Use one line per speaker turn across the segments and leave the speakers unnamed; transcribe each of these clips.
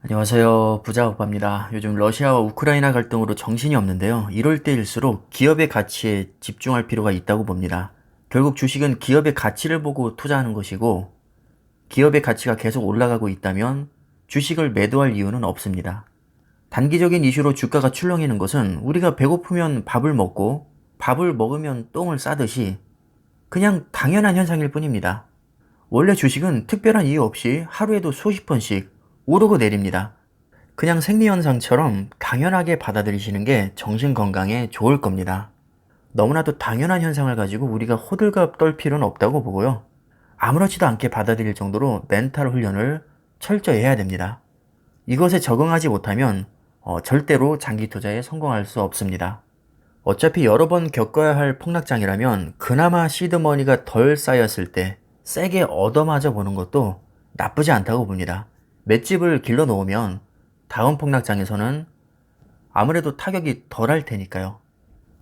안녕하세요. 부자오빠입니다. 요즘 러시아와 우크라이나 갈등으로 정신이 없는데요. 이럴 때일수록 기업의 가치에 집중할 필요가 있다고 봅니다. 결국 주식은 기업의 가치를 보고 투자하는 것이고, 기업의 가치가 계속 올라가고 있다면 주식을 매도할 이유는 없습니다. 단기적인 이슈로 주가가 출렁이는 것은 우리가 배고프면 밥을 먹고 밥을 먹으면 똥을 싸듯이 그냥 당연한 현상일 뿐입니다. 원래 주식은 특별한 이유 없이 하루에도 수십 번씩 오르고 내립니다. 그냥 생리현상처럼 당연하게 받아들이시는 게 정신 건강에 좋을 겁니다. 너무나도 당연한 현상을 가지고 우리가 호들갑 떨 필요는 없다고 보고요. 아무렇지도 않게 받아들일 정도로 멘탈 훈련을 철저히 해야 됩니다. 이것에 적응하지 못하면 절대로 장기 투자에 성공할 수 없습니다. 어차피 여러 번 겪어야 할 폭락장이라면 그나마 시드머니가 덜 쌓였을 때 세게 얻어맞아 보는 것도 나쁘지 않다고 봅니다. 맷집을 길러 놓으면 다음 폭락장에서는 아무래도 타격이 덜 할 테니까요.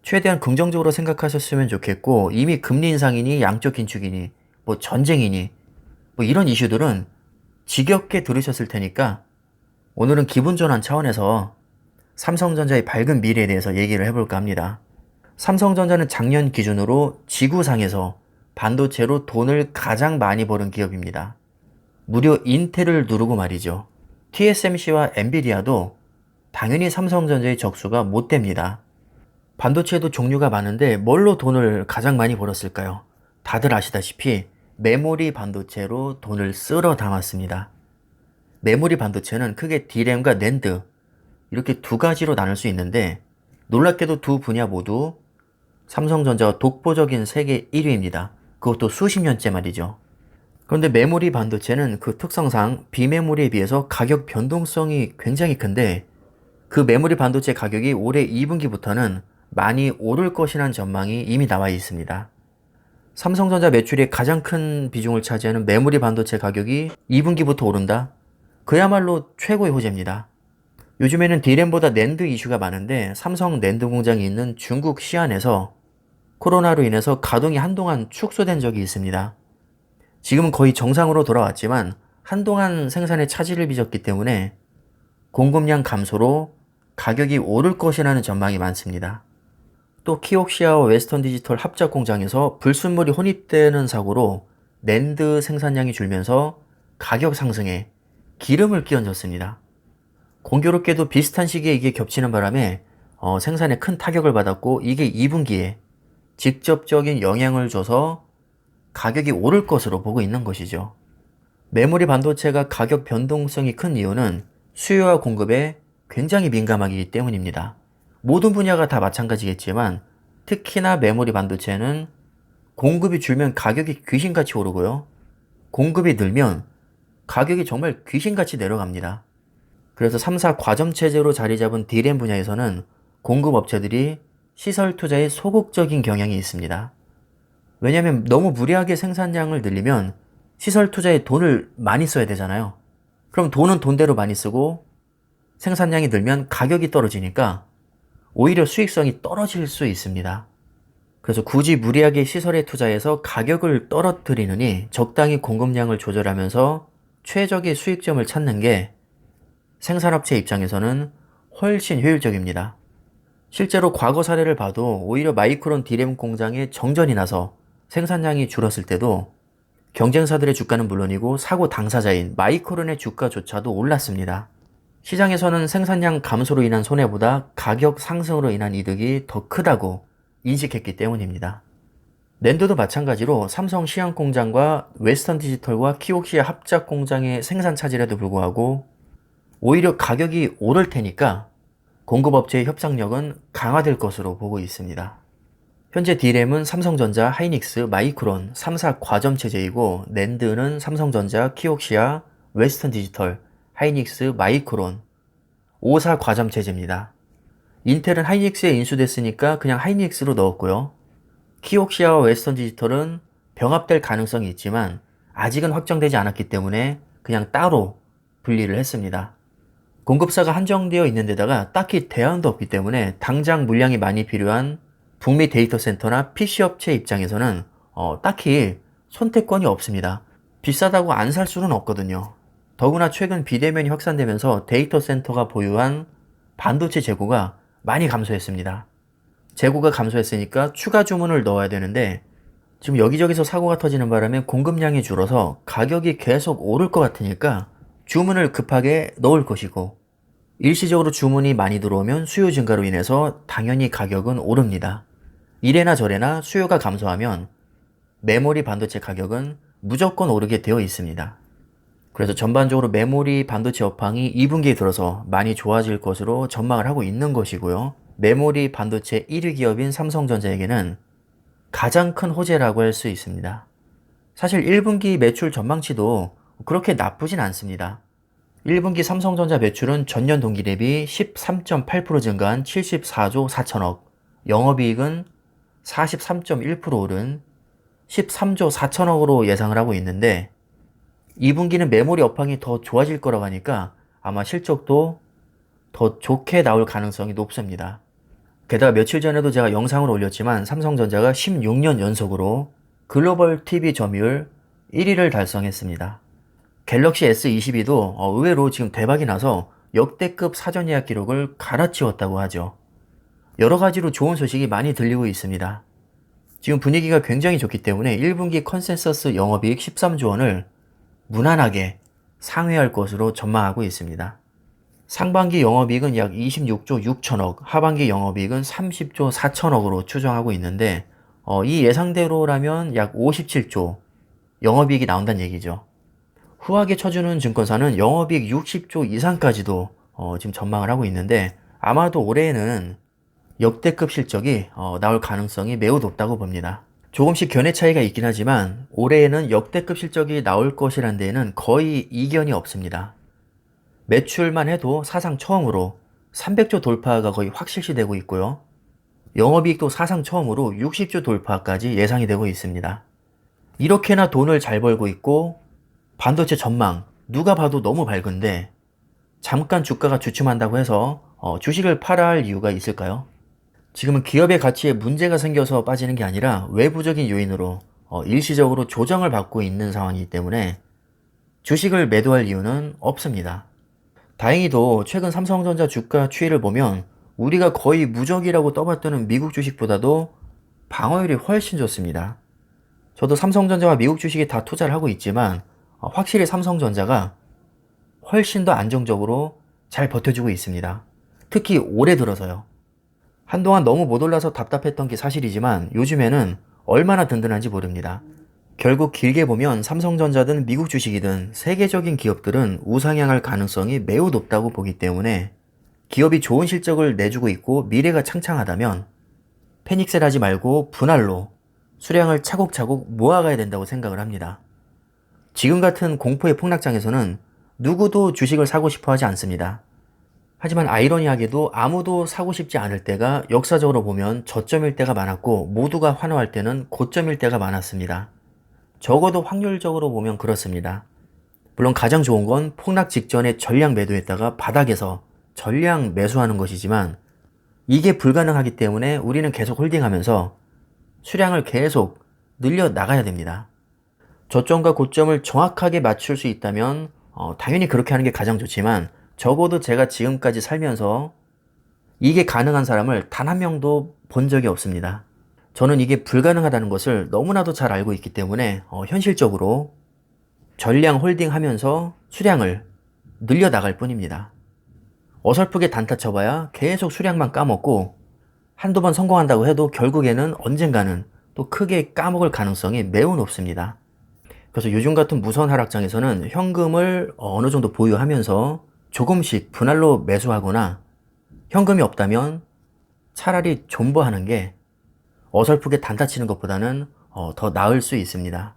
최대한 긍정적으로 생각하셨으면 좋겠고, 이미 금리 인상이니 양적 긴축이니 뭐 전쟁이니 뭐 이런 이슈들은 지겹게 들으셨을 테니까 오늘은 기분 전환 차원에서 삼성전자의 밝은 미래에 대해서 얘기를 해볼까 합니다. 삼성전자는 작년 기준으로 지구상에서 반도체로 돈을 가장 많이 버는 기업입니다. 무려 인텔을 누르고 말이죠. TSMC와 엔비디아도 당연히 삼성전자의 적수가 못 됩니다. 반도체도 종류가 많은데 뭘로 돈을 가장 많이 벌었을까요? 다들 아시다시피 메모리 반도체로 돈을 쓸어 담았습니다. 메모리 반도체는 크게 D램과 낸드 이렇게 두 가지로 나눌 수 있는데, 놀랍게도 두 분야 모두 삼성전자가 독보적인 세계 1위입니다. 그것도 수십 년째 말이죠. 그런데 메모리 반도체는 그 특성상 비메모리에 비해서 가격 변동성이 굉장히 큰데, 그 메모리 반도체 가격이 올해 2분기부터는 많이 오를 것이라는 전망이 이미 나와 있습니다. 삼성전자 매출의 가장 큰 비중을 차지하는 메모리 반도체 가격이 2분기부터 오른다? 그야말로 최고의 호재입니다. 요즘에는 D램보다 낸드 이슈가 많은데, 삼성 낸드 공장이 있는 중국 시안에서 코로나로 인해서 가동이 한동안 축소된 적이 있습니다. 지금은 거의 정상으로 돌아왔지만 한동안 생산에 차질을 빚었기 때문에 공급량 감소로 가격이 오를 것이라는 전망이 많습니다. 또 키옥시아와 웨스턴 디지털 합작 공장에서 불순물이 혼입되는 사고로 낸드 생산량이 줄면서 가격 상승에 기름을 끼얹었습니다. 공교롭게도 비슷한 시기에 이게 겹치는 바람에 생산에 큰 타격을 받았고, 이게 2분기에 직접적인 영향을 줘서 가격이 오를 것으로 보고 있는 것이죠. 메모리 반도체가 가격 변동성이 큰 이유는 수요와 공급에 굉장히 민감하기 때문입니다. 모든 분야가 다 마찬가지겠지만 특히나 메모리 반도체는 공급이 줄면 가격이 귀신같이 오르고요. 공급이 늘면 가격이 정말 귀신같이 내려갑니다. 그래서 3사 과점 체제로 자리 잡은 D램 분야에서는 공급업체들이 시설 투자에 소극적인 경향이 있습니다. 왜냐하면 너무 무리하게 생산량을 늘리면 시설 투자에 돈을 많이 써야 되잖아요. 그럼 돈은 돈대로 많이 쓰고 생산량이 늘면 가격이 떨어지니까 오히려 수익성이 떨어질 수 있습니다. 그래서 굳이 무리하게 시설에 투자해서 가격을 떨어뜨리느니 적당히 공급량을 조절하면서 최적의 수익점을 찾는 게 생산업체 입장에서는 훨씬 효율적입니다. 실제로 과거 사례를 봐도 오히려 마이크론 D램 공장에 정전이 나서 생산량이 줄었을 때도 경쟁사들의 주가는 물론이고 사고 당사자인 마이크론의 주가조차도 올랐습니다. 시장에서는 생산량 감소로 인한 손해보다 가격 상승으로 인한 이득이 더 크다고 인식했기 때문입니다. 낸드도 마찬가지로 삼성 시안 공장과 웨스턴 디지털과 키옥시아 합작 공장의 생산 차질에도 불구하고 오히려 가격이 오를 테니까 공급업체의 협상력은 강화될 것으로 보고 있습니다. 현재 D램은 삼성전자, 하이닉스, 마이크론 3사 과점 체제이고, 낸드는 삼성전자, 키옥시아, 웨스턴 디지털, 하이닉스, 마이크론 5사 과점 체제입니다. 인텔은 하이닉스에 인수됐으니까 그냥 하이닉스로 넣었고요. 키옥시아와 웨스턴 디지털은 병합될 가능성이 있지만 아직은 확정되지 않았기 때문에 그냥 따로 분리를 했습니다. 공급사가 한정되어 있는 데다가 딱히 대안도 없기 때문에 당장 물량이 많이 필요한 북미 데이터 센터나 PC 업체 입장에서는 딱히 선택권이 없습니다. 비싸다고 안 살 수는 없거든요. 더구나 최근 비대면이 확산되면서 데이터 센터가 보유한 반도체 재고가 많이 감소했습니다. 재고가 감소했으니까 추가 주문을 넣어야 되는데 지금 여기저기서 사고가 터지는 바람에 공급량이 줄어서 가격이 계속 오를 것 같으니까 주문을 급하게 넣을 것이고, 일시적으로 주문이 많이 들어오면 수요 증가로 인해서 당연히 가격은 오릅니다. 이래나 저래나 수요가 감소하면 메모리 반도체 가격은 무조건 오르게 되어 있습니다. 그래서 전반적으로 메모리 반도체 업황이 2분기에 들어서 많이 좋아질 것으로 전망을 하고 있는 것이고요. 메모리 반도체 1위 기업인 삼성전자에게는 가장 큰 호재라고 할 수 있습니다. 사실 1분기 매출 전망치도 그렇게 나쁘진 않습니다. 1분기 삼성전자 매출은 전년 동기 대비 13.8% 증가한 74조 4천억, 영업이익은 43.1% 오른 13조 4천억으로 예상을 하고 있는데, 2분기는 메모리 업황이 더 좋아질 거라고 하니까 아마 실적도 더 좋게 나올 가능성이 높습니다. 게다가 며칠 전에도 제가 영상을 올렸지만 삼성전자가 16년 연속으로 글로벌 TV 점유율 1위를 달성했습니다. 갤럭시 S22도 의외로 지금 대박이 나서 역대급 사전 예약 기록을 갈아치웠다고 하죠. 여러 가지로 좋은 소식이 많이 들리고 있습니다. 지금 분위기가 굉장히 좋기 때문에 1분기 컨센서스 영업이익 13조 원을 무난하게 상회할 것으로 전망하고 있습니다. 상반기 영업이익은 약 26조 6천억, 하반기 영업이익은 30조 4천억으로 추정하고 있는데 이 예상대로라면 약 57조 영업이익이 나온다는 얘기죠. 후하게 쳐주는 증권사는 영업이익 60조 이상까지도 지금 전망을 하고 있는데, 아마도 올해에는 역대급 실적이 나올 가능성이 매우 높다고 봅니다. 조금씩 견해 차이가 있긴 하지만 올해에는 역대급 실적이 나올 것이란 데에는 거의 이견이 없습니다. 매출만 해도 사상 처음으로 300조 돌파가 거의 확실시되고 있고요. 영업이익도 사상 처음으로 60조 돌파까지 예상이 되고 있습니다. 이렇게나 돈을 잘 벌고 있고 반도체 전망 누가 봐도 너무 밝은데 잠깐 주가가 주춤한다고 해서 주식을 팔아야 할 이유가 있을까요? 지금은 기업의 가치에 문제가 생겨서 빠지는 게 아니라 외부적인 요인으로 일시적으로 조정을 받고 있는 상황이기 때문에 주식을 매도할 이유는 없습니다. 다행히도 최근 삼성전자 주가 추이를 보면 우리가 거의 무적이라고 떠받드는 미국 주식보다도 방어율이 훨씬 좋습니다. 저도 삼성전자와 미국 주식에 다 투자를 하고 있지만 확실히 삼성전자가 훨씬 더 안정적으로 잘 버텨주고 있습니다. 특히 올해 들어서요. 한동안 너무 못 올라서 답답했던 게 사실이지만 요즘에는 얼마나 든든한지 모릅니다. 결국 길게 보면 삼성전자든 미국 주식이든 세계적인 기업들은 우상향할 가능성이 매우 높다고 보기 때문에 기업이 좋은 실적을 내주고 있고 미래가 창창하다면 패닉셀 하지 말고 분할로 수량을 차곡차곡 모아가야 된다고 생각을 합니다. 지금 같은 공포의 폭락장에서는 누구도 주식을 사고 싶어 하지 않습니다. 하지만 아이러니하게도 아무도 사고 싶지 않을 때가 역사적으로 보면 저점일 때가 많았고 모두가 환호할 때는 고점일 때가 많았습니다. 적어도 확률적으로 보면 그렇습니다. 물론 가장 좋은 건 폭락 직전에 전량 매도했다가 바닥에서 전량 매수하는 것이지만 이게 불가능하기 때문에 우리는 계속 홀딩하면서 수량을 계속 늘려 나가야 됩니다. 저점과 고점을 정확하게 맞출 수 있다면 당연히 그렇게 하는 게 가장 좋지만 적어도 제가 지금까지 살면서 이게 가능한 사람을 단 한 명도 본 적이 없습니다. 저는 이게 불가능하다는 것을 너무나도 잘 알고 있기 때문에 현실적으로 전량 홀딩하면서 수량을 늘려 나갈 뿐입니다. 어설프게 단타 쳐봐야 계속 수량만 까먹고 한두 번 성공한다고 해도 결국에는 언젠가는 또 크게 까먹을 가능성이 매우 높습니다. 그래서 요즘 같은 무서운 하락장에서는 현금을 어느 정도 보유하면서 조금씩 분할로 매수하거나 현금이 없다면 차라리 존버하는 게 어설프게 단타 치는 것보다는 더 나을 수 있습니다.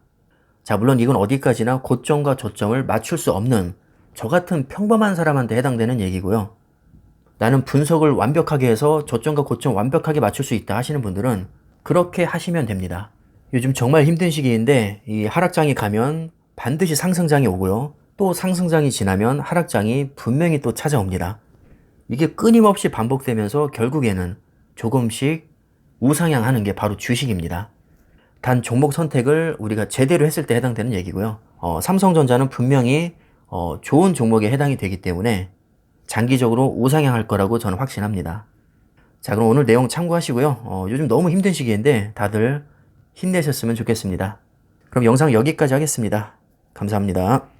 자, 물론 이건 어디까지나 고점과 저점을 맞출 수 없는 저 같은 평범한 사람한테 해당되는 얘기고요. 나는 분석을 완벽하게 해서 저점과 고점 완벽하게 맞출 수 있다 하시는 분들은 그렇게 하시면 됩니다. 요즘 정말 힘든 시기인데 이 하락장이 가면 반드시 상승장이 오고요. 또 상승장이 지나면 하락장이 분명히 또 찾아옵니다. 이게 끊임없이 반복되면서 결국에는 조금씩 우상향하는 게 바로 주식입니다. 단 종목 선택을 우리가 제대로 했을 때 해당되는 얘기고요. 삼성전자는 분명히 좋은 종목에 해당이 되기 때문에 장기적으로 우상향할 거라고 저는 확신합니다. 자, 그럼 오늘 내용 참고하시고요. 요즘 너무 힘든 시기인데 다들 힘내셨으면 좋겠습니다. 그럼 영상 여기까지 하겠습니다. 감사합니다.